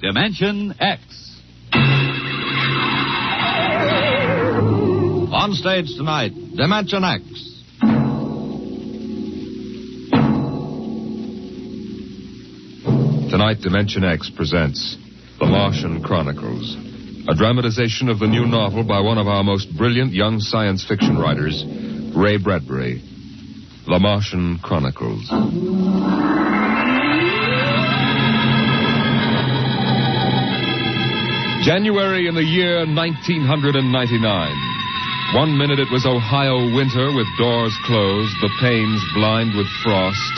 Dimension X. On stage tonight, Dimension X. Tonight, Dimension X presents The Martian Chronicles, a dramatization of the new novel by one of our most brilliant young science fiction writers, Ray Bradbury. The Martian Chronicles. January in the year 1999. 1 minute it was Ohio winter with doors closed, the panes blind with frost,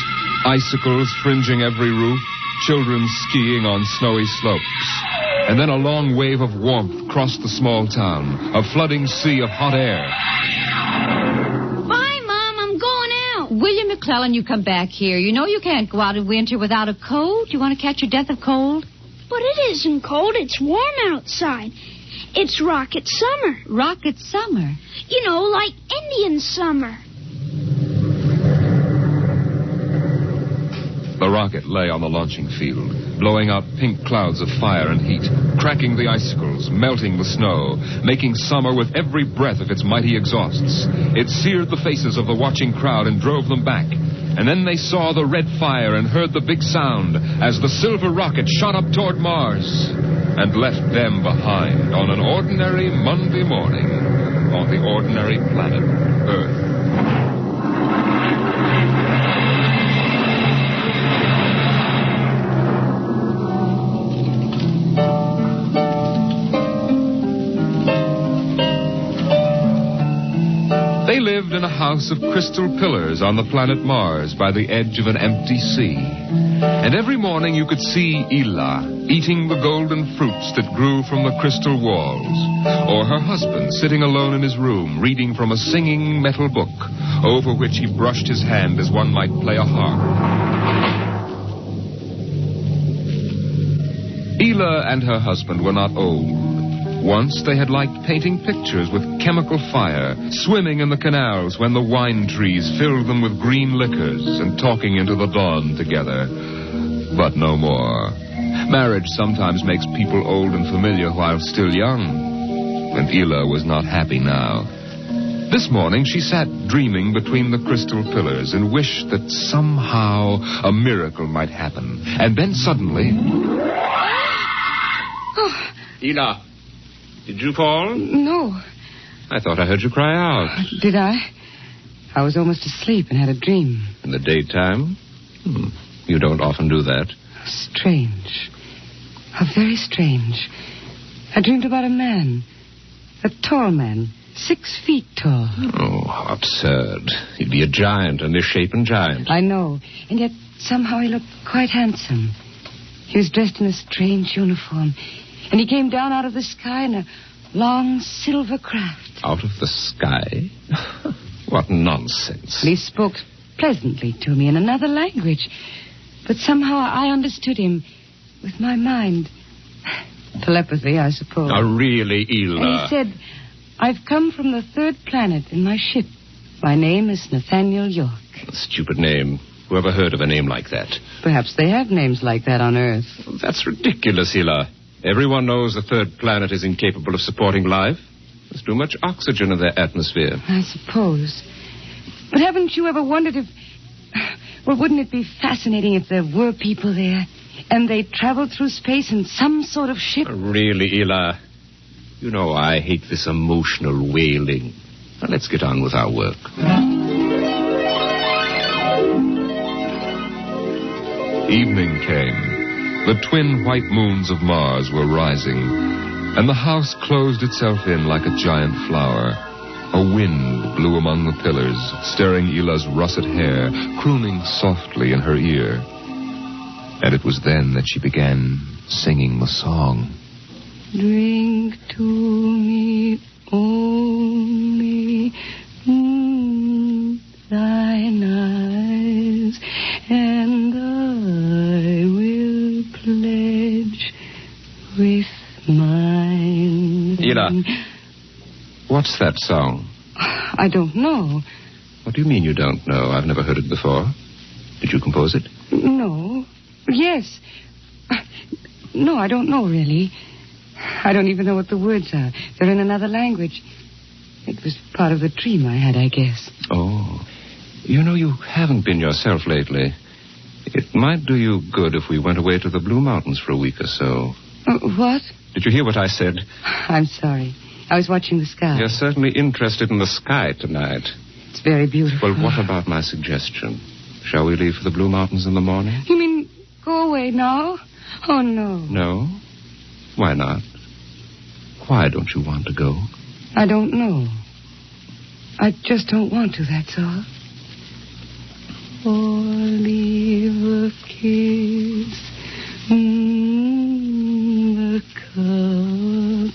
icicles fringing every roof, children skiing on snowy slopes. And then a long wave of warmth crossed the small town, a flooding sea of hot air. Bye, Mom. I'm going out. William McClellan, you come back here. You know you can't go out in winter without a coat. You want to catch your death of cold? But it isn't cold. It's warm outside. It's rocket summer. Rocket summer? You know, like Indian summer. The rocket lay on the launching field, blowing out pink clouds of fire and heat, cracking the icicles, melting the snow, making summer with every breath of its mighty exhausts. It seared the faces of the watching crowd and drove them back. And then they saw the red fire and heard the big sound as the silver rocket shot up toward Mars and left them behind on an ordinary Monday morning on the ordinary planet Earth. They lived in a house of crystal pillars on the planet Mars by the edge of an empty sea. And every morning you could see Ela eating the golden fruits that grew from the crystal walls, or her husband sitting alone in his room reading from a singing metal book over which he brushed his hand as one might play a harp. Ela and her husband were not old. Once they had liked painting pictures with chemical fire, swimming in the canals when the wine trees filled them with green liquors, and talking into the dawn together. But no more. Marriage sometimes makes people old and familiar while still young. And Ela was not happy now. This morning she sat dreaming between the crystal pillars and wished that somehow a miracle might happen. And then suddenly... Oh. Ela, did you fall? No. I thought I heard you cry out. Did I? I was almost asleep and had a dream. In the daytime? You don't often do that. Strange. How very strange. I dreamed about a man. A tall man. 6 feet tall. Oh, how absurd. He'd be a giant, a misshapen giant. I know. And yet somehow he looked quite handsome. He was dressed in a strange uniform. And he came down out of the sky in a long silver craft. Out of the sky? What nonsense. And he spoke pleasantly to me in another language. But somehow I understood him with my mind. Telepathy, I suppose. Oh, really, Ela? And he said, I've come from the 3rd planet in my ship. My name is Nathaniel York. A stupid name. Whoever heard of a name like that? Perhaps they have names like that on Earth. That's ridiculous, Ela. Everyone knows the 3rd planet is incapable of supporting life. There's too much oxygen in their atmosphere. I suppose. But haven't you ever wondered if... Well, wouldn't it be fascinating if there were people there and they traveled through space in some sort of ship? Really, Ela? You know I hate this emotional wailing. Now, let's get on with our work. Evening came. The twin white moons of Mars were rising, and the house closed itself in like a giant flower. A wind blew among the pillars, stirring Ela's russet hair, crooning softly in her ear. And it was then that she began singing the song. Drink to me only thine eyes, and I will pledge with mine. Ela, what's that song? I don't know. What do you mean you don't know? I've never heard it before. Did you compose it? No. Yes. No, I don't know, really. I don't even know what the words are. They're in another language. It was part of the dream I had, I guess. Oh. You know, you haven't been yourself lately. It might do you good if we went away to the Blue Mountains for a week or so. What? Did you hear what I said? I'm sorry. I was watching the sky. You're certainly interested in the sky tonight. It's very beautiful. Well, what about my suggestion? Shall we leave for the Blue Mountains in the morning? You mean go away now? Oh, no. No? Why not? Why don't you want to go? I don't know. I just don't want to, that's all. Leave a kiss in the cup,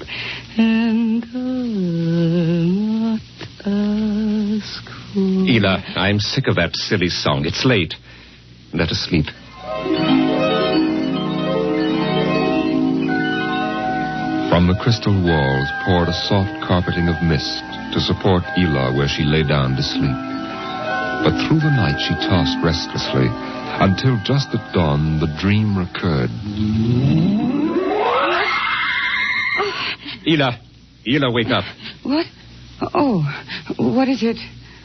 and I'll not ask for... Ela, I'm sick of that silly song. It's late. Let us sleep. From the crystal walls poured a soft carpeting of mist to support Ela where she lay down to sleep. But through the night she tossed restlessly until just at dawn the dream recurred. Ela, wake up. What? Oh, what is it?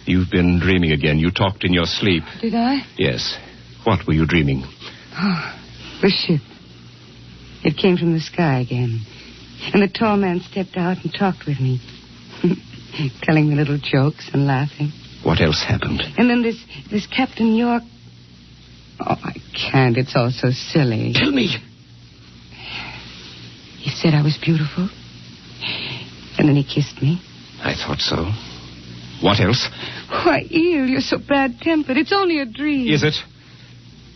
You've been dreaming again. You talked in your sleep. Did I? Yes. What were you dreaming? Oh, the ship. It came from the sky again. And the tall man stepped out and talked with me. Telling me little jokes and laughing. What else happened? And then this Captain York... Oh, I can't. It's all so silly. Tell me. He said I was beautiful. And then he kissed me. I thought so. What else? Why, Eel, you're so bad-tempered. It's only a dream. Is it?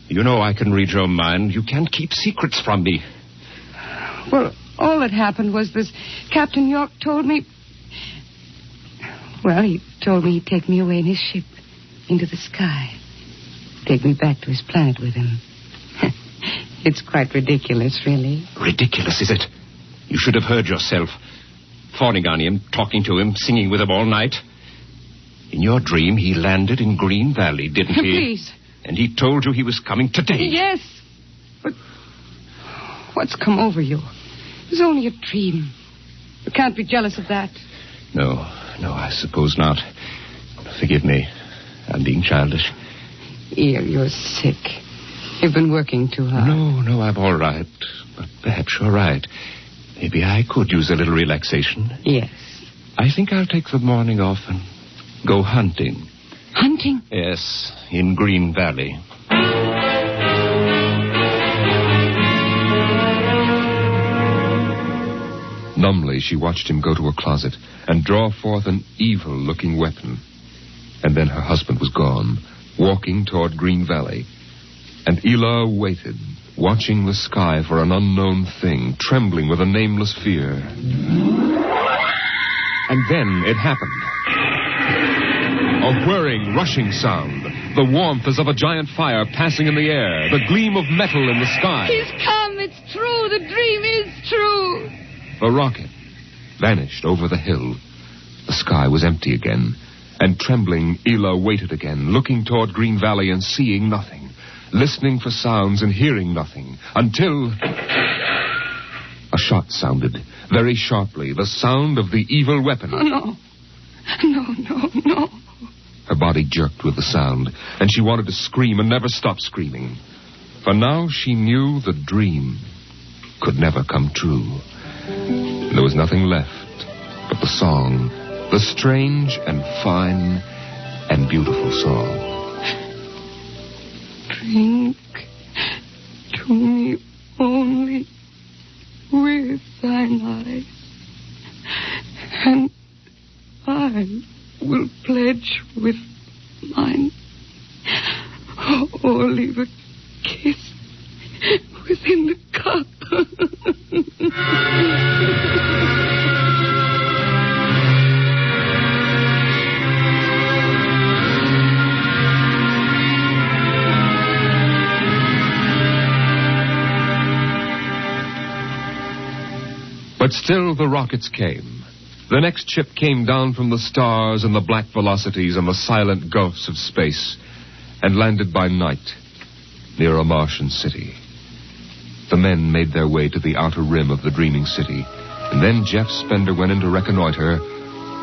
You know I can read your mind. You can't keep secrets from me. Well, all that happened was this Captain York told me... Well, he told me he'd take me away in his ship into the sky. Take me back to his planet with him. It's quite ridiculous, really. Ridiculous, is it? You should have heard yourself. Fawning on him, talking to him, singing with him all night. In your dream, he landed in Green Valley, didn't he? Please. And he told you he was coming today. Yes. But what's come over you? It was only a dream. You can't be jealous of that. No, I suppose not. Forgive me. I'm being childish. Eel, you're sick. You've been working too hard. No, I'm all right. But perhaps you're right. Maybe I could use a little relaxation. Yes. I think I'll take the morning off and go hunting. Hunting? Yes, in Green Valley. Numbly, she watched him go to a closet and draw forth an evil-looking weapon. And then her husband was gone, walking toward Green Valley. And Ela waited, watching the sky for an unknown thing, trembling with a nameless fear. And then it happened. A whirring, rushing sound. The warmth as of a giant fire passing in the air. The gleam of metal in the sky. He's come. It's true. The dream is true. The rocket vanished over the hill. The sky was empty again. And trembling, Ela waited again, looking toward Green Valley and seeing nothing. Listening for sounds and hearing nothing. Until... a shot sounded, very sharply. The sound of the evil weapon. Oh, no. No. Her body jerked with the sound, and she wanted to scream and never stop screaming. For now she knew the dream could never come true. There was nothing left but the song, the strange and fine and beautiful song. Drink to me only with thine eyes, and I will pledge with mine. Or leave a kiss within the cup. But still the rockets came. The next ship came down from the stars and the black velocities and the silent gulfs of space and landed by night near a Martian city. The men made their way to the outer rim of the dreaming city, and then Jeff Spender went in to reconnoiter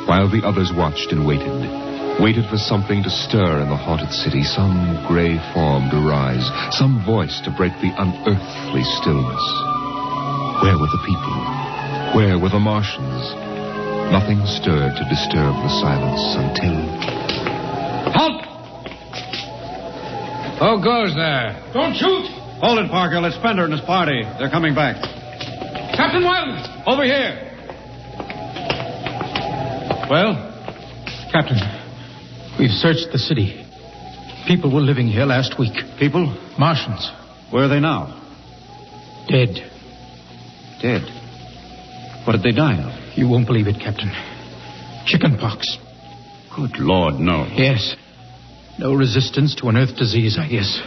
while the others watched and waited for something to stir in the haunted city, some gray form to rise, some voice to break the unearthly stillness. Where were the people? Where were the Martians? Nothing stirred to disturb the silence until... Halt! Who goes there? Don't shoot! Hold it, Parker. It's Spender and his party. They're coming back. Captain Wilder! Over here. Well? Captain, we've searched the city. People were living here last week. People? Martians. Where are they now? Dead. Dead. What did they die of? You won't believe it, Captain. Chickenpox. Good Lord, no. Yes. No resistance to an Earth disease, I guess.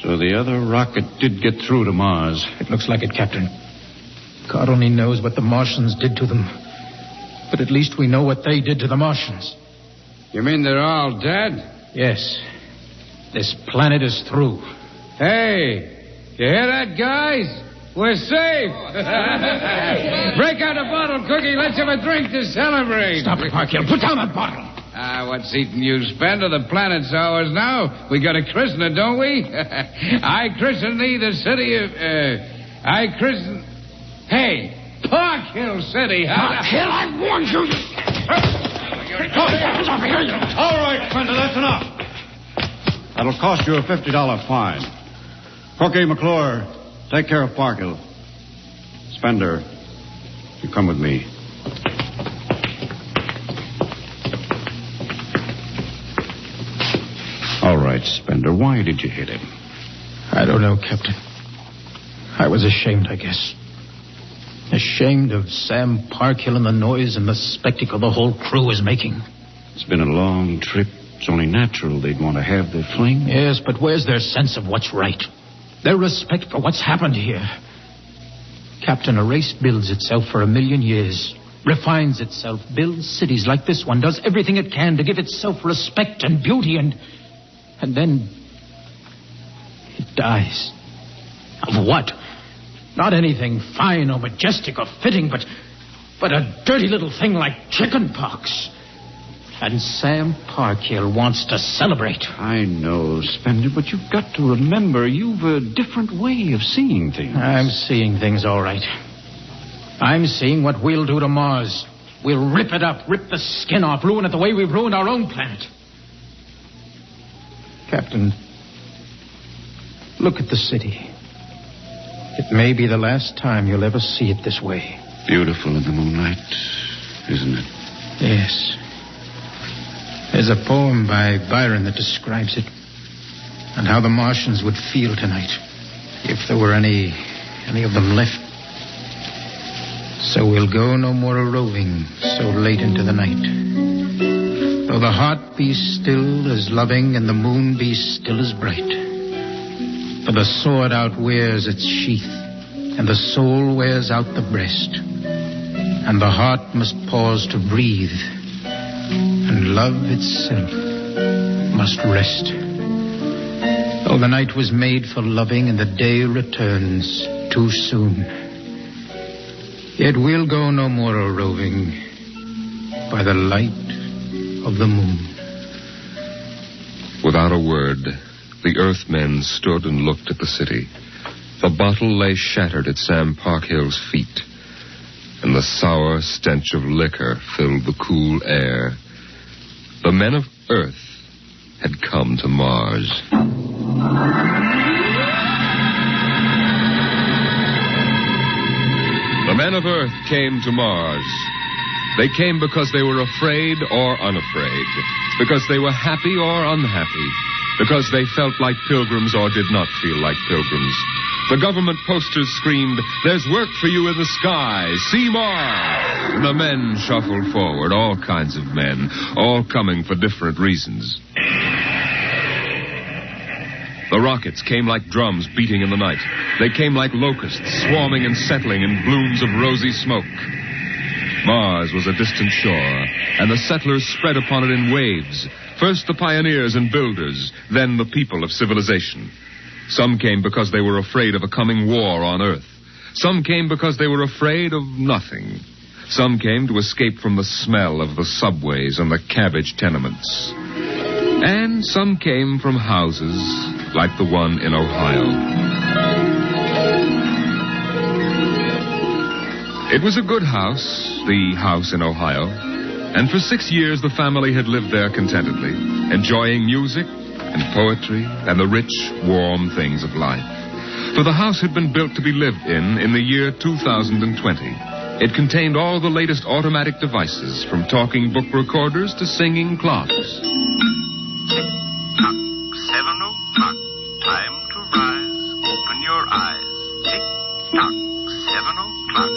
So the other rocket did get through to Mars. It looks like it, Captain. God only knows what the Martians did to them. But at least we know what they did to the Martians. You mean they're all dead? Yes. This planet is through. Hey, you hear that, guys? We're safe. Break out a bottle, Cookie. Let's have a drink to celebrate. Stop it, Parkhill. Put down that bottle. What's eating you, Spender? The planet's ours now. We got to christen it, don't we? I christen thee the city of... I christen... Hey, Parkhill City. Parkhill, I warned you. All right, Spender, that's enough. That'll cost you a $50 fine. Cookie, McClure, take care of Parkhill. Spender, you come with me. All right, Spender, why did you hit him? I don't know, Captain. I was ashamed, I guess. Ashamed of Sam Parkhill and the noise and the spectacle the whole crew is making. It's been a long trip. It's only natural they'd want to have their fling. Yes, but where's their sense of what's right? Their respect for what's happened here? Captain, a race builds itself for 1,000,000 years, refines itself, builds cities like this one, does everything it can to give itself respect and beauty, and then it dies. Of what? Not anything fine or majestic or fitting, but a dirty little thing like chickenpox. And Sam Parkhill wants to celebrate. I know, Spender, but you've got to remember you've a different way of seeing things. I'm seeing things all right. I'm seeing what we'll do to Mars. We'll rip it up, rip the skin off, ruin it the way we've ruined our own planet. Captain, look at the city. It may be the last time you'll ever see it this way. Beautiful in the moonlight, isn't it? Yes. There's a poem by Byron that describes it, and how the Martians would feel tonight, if there were any of them left. So we'll go no more a-roving so late into the night. Though the heart be still as loving and the moon be still as bright. For the sword outwears its sheath, and the soul wears out the breast, and the heart must pause to breathe, and love itself must rest. Though the night was made for loving and the day returns too soon, yet we'll go no more a-roving by the light of the moon. Without a word, the Earthmen stood and looked at the city. The bottle lay shattered at Sam Parkhill's feet, and the sour stench of liquor filled the cool air. The men of Earth had come to Mars. The men of Earth came to Mars. They came because they were afraid or unafraid, because they were happy or unhappy, because they felt like pilgrims or did not feel like pilgrims. The government posters screamed, "There's work for you in the sky. See Mars!" And the men shuffled forward, all kinds of men, all coming for different reasons. The rockets came like drums beating in the night. They came like locusts, swarming and settling in blooms of rosy smoke. Mars was a distant shore, and the settlers spread upon it in waves. First the pioneers and builders, then the people of civilization. Some came because they were afraid of a coming war on Earth. Some came because they were afraid of nothing. Some came to escape from the smell of the subways and the cabbage tenements. And some came from houses like the one in Ohio. It was a good house, the house in Ohio. And for 6 years the family had lived there contentedly, enjoying music and poetry and the rich, warm things of life. For the house had been built to be lived in the year 2020. It contained all the latest automatic devices, from talking book recorders to singing clocks. Tick-tock, 7 o'clock, time to rise, open your eyes. Tick-tock, 7 o'clock,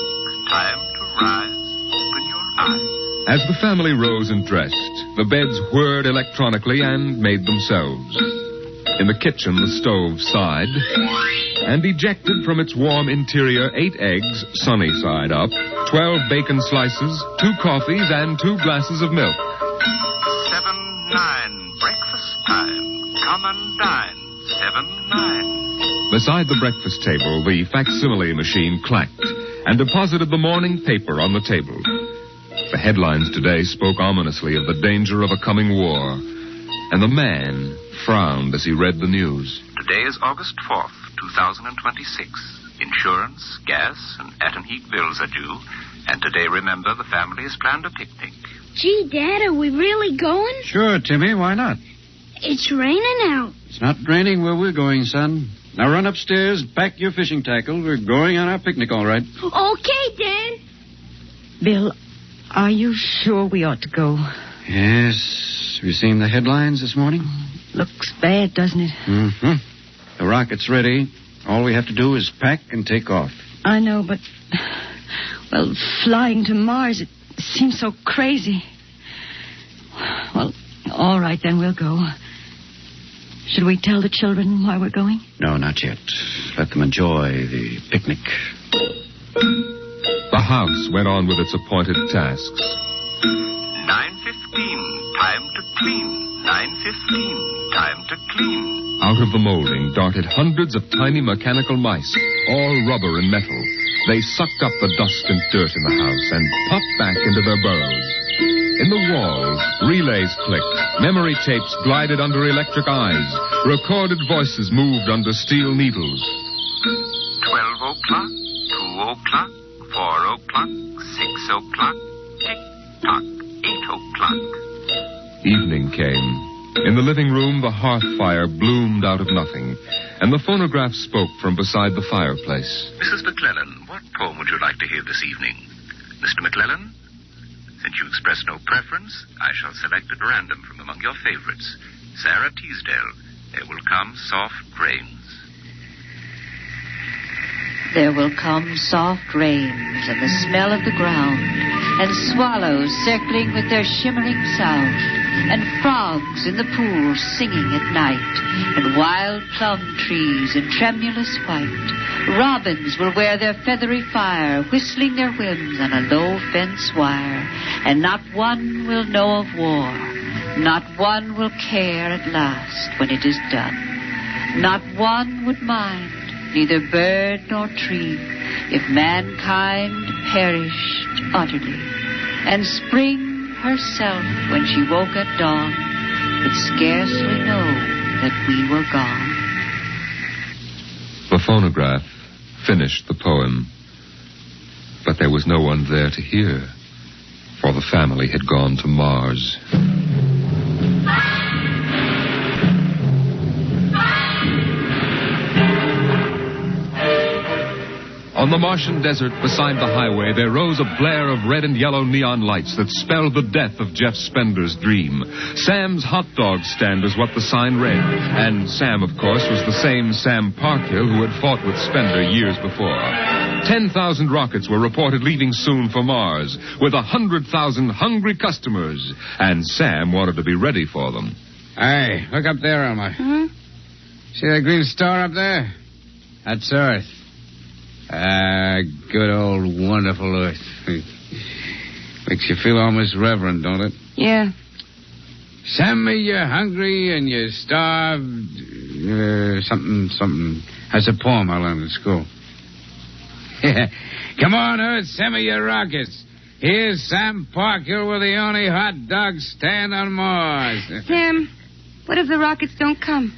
time to rise, open your eyes. As the family rose and dressed, the beds whirred electronically and made themselves. In the kitchen, the stove sighed, and ejected from its warm interior 8 eggs, sunny side up, 12 bacon slices, 2 coffees, and 2 glasses of milk. 7-9, breakfast time. Come and dine. 7-9. Beside the breakfast table, the facsimile machine clacked and deposited the morning paper on the table. The headlines today spoke ominously of the danger of a coming war, and the man frowned as he read the news. Today is August 4th, 2026. Insurance, gas, and atom heat bills are due. And today, remember, the family has planned a picnic. Gee, Dad, are we really going? Sure, Timmy, why not? It's raining out. It's not raining where we're going, son. Now run upstairs, pack your fishing tackle. We're going on our picnic, all right. Okay, Dad. Bill, are you sure we ought to go? Yes. Have you seen the headlines this morning? Looks bad, doesn't it? Mm-hmm. The rocket's ready. All we have to do is pack and take off. I know, but... Well, flying to Mars, it seems so crazy. Well, all right, then we'll go. Should we tell the children why we're going? No, not yet. Let them enjoy the picnic. The house went on with its appointed tasks. 9:15, time to clean. 9:15, time to clean. Out of the molding darted hundreds of tiny mechanical mice, all rubber and metal. They sucked up the dust and dirt in the house and popped back into their burrows. In the walls, relays clicked, memory tapes glided under electric eyes, recorded voices moved under steel needles. 12 o'clock, 2 o'clock, 4 o'clock, 6 o'clock, tick-tock, 8 o'clock. Evening came. In the living room, the hearth fire bloomed out of nothing, and the phonograph spoke from beside the fireplace. Mrs. McClellan, what poem would you like to hear this evening? Mr. McClellan? Since you express no preference, I shall select at random from among your favorites. Sarah Teasdale, There Will Come Soft Rains. There will come soft rains and the smell of the ground, and swallows circling with their shimmering sound, and frogs in the pools singing at night, and wild plum trees in tremulous white. Robins will wear their feathery fire, whistling their whims on a low fence wire, and not one will know of war, not one will care at last when it is done. Not one would mind, neither bird nor tree, if mankind perished utterly. And spring herself, when she woke at dawn, could scarcely know that we were gone. The phonograph finished the poem, but there was no one there to hear, for the family had gone to Mars. On the Martian desert beside the highway, there rose a blare of red and yellow neon lights that spelled the death of Jeff Spender's dream. Sam's hot dog stand was what the sign read. And Sam, of course, was the same Sam Parkhill who had fought with Spender years before. 10,000 rockets were reported leaving soon for Mars, with 100,000 hungry customers. And Sam wanted to be ready for them. Hey, look up there, Elmer. See that green star up there? That's Earth. Good old wonderful Earth. Makes you feel almost reverent, don't it? Yeah. Sammy, you're hungry and you're starved. Something. That's a poem I learned at school. Come on, Earth, send me your rockets. Here's Sam Parker with the only hot dog stand on Mars. Sam, what if the rockets don't come?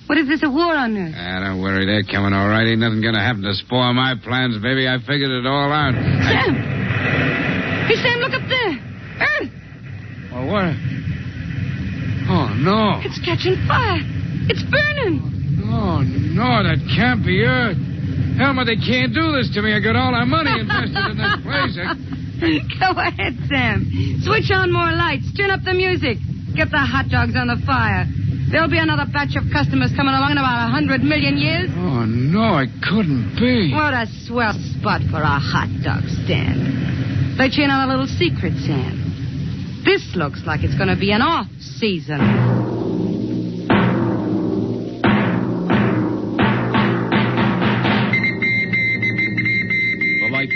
What if there's a war on Earth? Don't worry, they're coming all right. Ain't nothing gonna happen to spoil my plans, baby. I figured it all out. Sam! Hey, Sam, look up there. Earth! Oh, what? Oh, no. It's catching fire. It's burning. Oh, no, that can't be Earth. Helmut, they can't do this to me. I got all our money invested in this place. Go ahead, Sam. Switch on more lights. Turn up the music. Get the hot dogs on the fire. There'll be another batch of customers coming along in about 100 million years. Oh, no, it couldn't be. What a swell spot for a hot dog stand. Let you in on a little secret, Sam. This looks like it's going to be an off-season.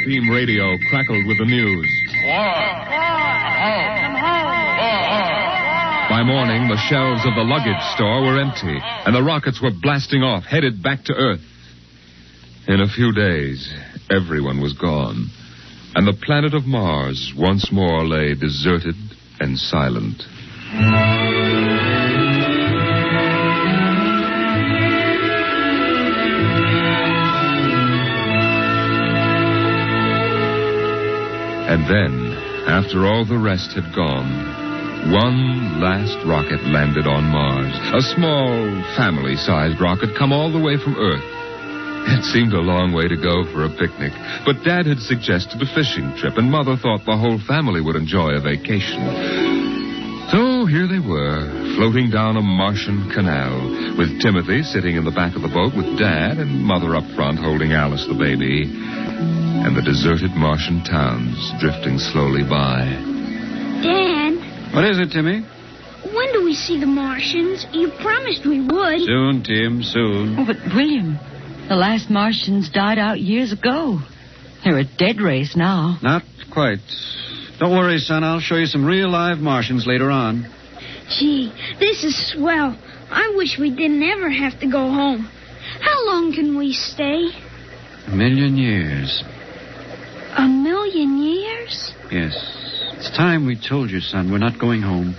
Beam radio crackled with the news. By morning, the shelves of the luggage store were empty, and the rockets were blasting off, headed back to Earth. In a few days, everyone was gone, and the planet of Mars once more lay deserted and silent. And then, after all the rest had gone, one last rocket landed on Mars. A small, family-sized rocket come all the way from Earth. It seemed a long way to go for a picnic, but Dad had suggested a fishing trip, and Mother thought the whole family would enjoy a vacation. So here they were, floating down a Martian canal, with Timothy sitting in the back of the boat with Dad and Mother up front holding Alice the baby, and the deserted Martian towns drifting slowly by. Dad? What is it, Timmy? When do we see the Martians? You promised we would. Soon, Tim, soon. Oh, but William, the last Martians died out years ago. They're a dead race now. Not quite. Don't worry, son. I'll show you some real live Martians later on. Gee, this is swell. I wish we didn't ever have to go home. How long can we stay? 1,000,000 years. 1,000,000 years? Yes. It's time we told you, son. We're not going home.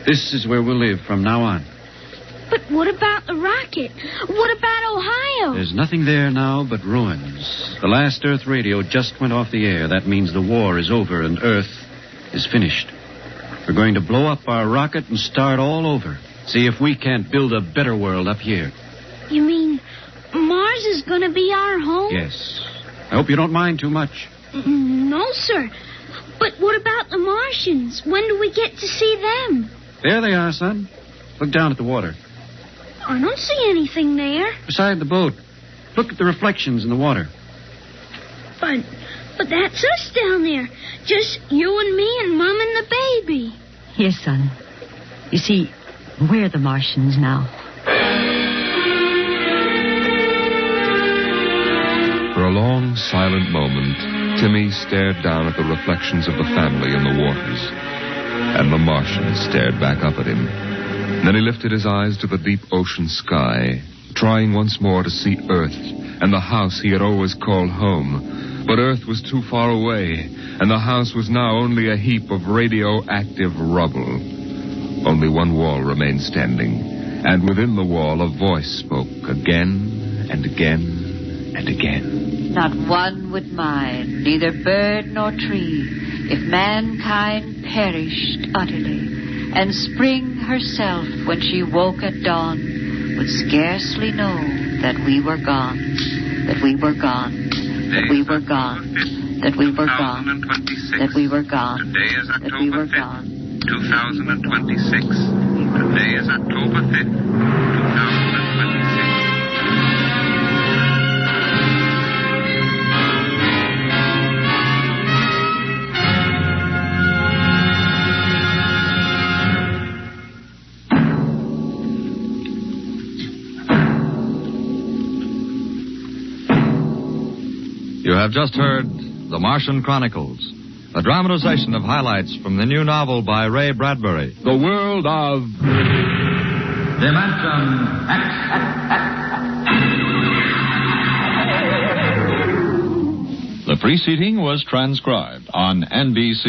This is where we'll live from now on. But what about the rocket? What about Ohio? There's nothing there now but ruins. The last Earth radio just went off the air. That means the war is over and Earth is finished. We're going to blow up our rocket and start all over. See if we can't build a better world up here. You mean Mars is going to be our home? Yes. I hope you don't mind too much. No, sir. But what about the Martians? When do we get to see them? There they are, son. Look down at the water. I don't see anything there. Beside the boat. Look at the reflections in the water. But that's us down there. Just you and me and Mom and the baby. Yes, son. You see, we're the Martians now. For a long, silent moment, Timmy stared down at the reflections of the family in the waters. And the Martian stared back up at him. Then he lifted his eyes to the deep ocean sky, trying once more to see Earth and the house he had always called home. But Earth was too far away, and the house was now only a heap of radioactive rubble. Only one wall remained standing, and within the wall a voice spoke again and again and again. Not one would mind, neither bird nor tree, if mankind perished utterly, and spring herself, when she woke at dawn, would scarcely know that we were gone, that we were gone, that we were gone, that we were gone, that we were gone, Today is that we were October 5th, gone. 2026. Today is October 5th, 2026. You have just heard The Martian Chronicles, a dramatization of highlights from the new novel by Ray Bradbury. The world of Dimension X. The preceding was transcribed on NBC.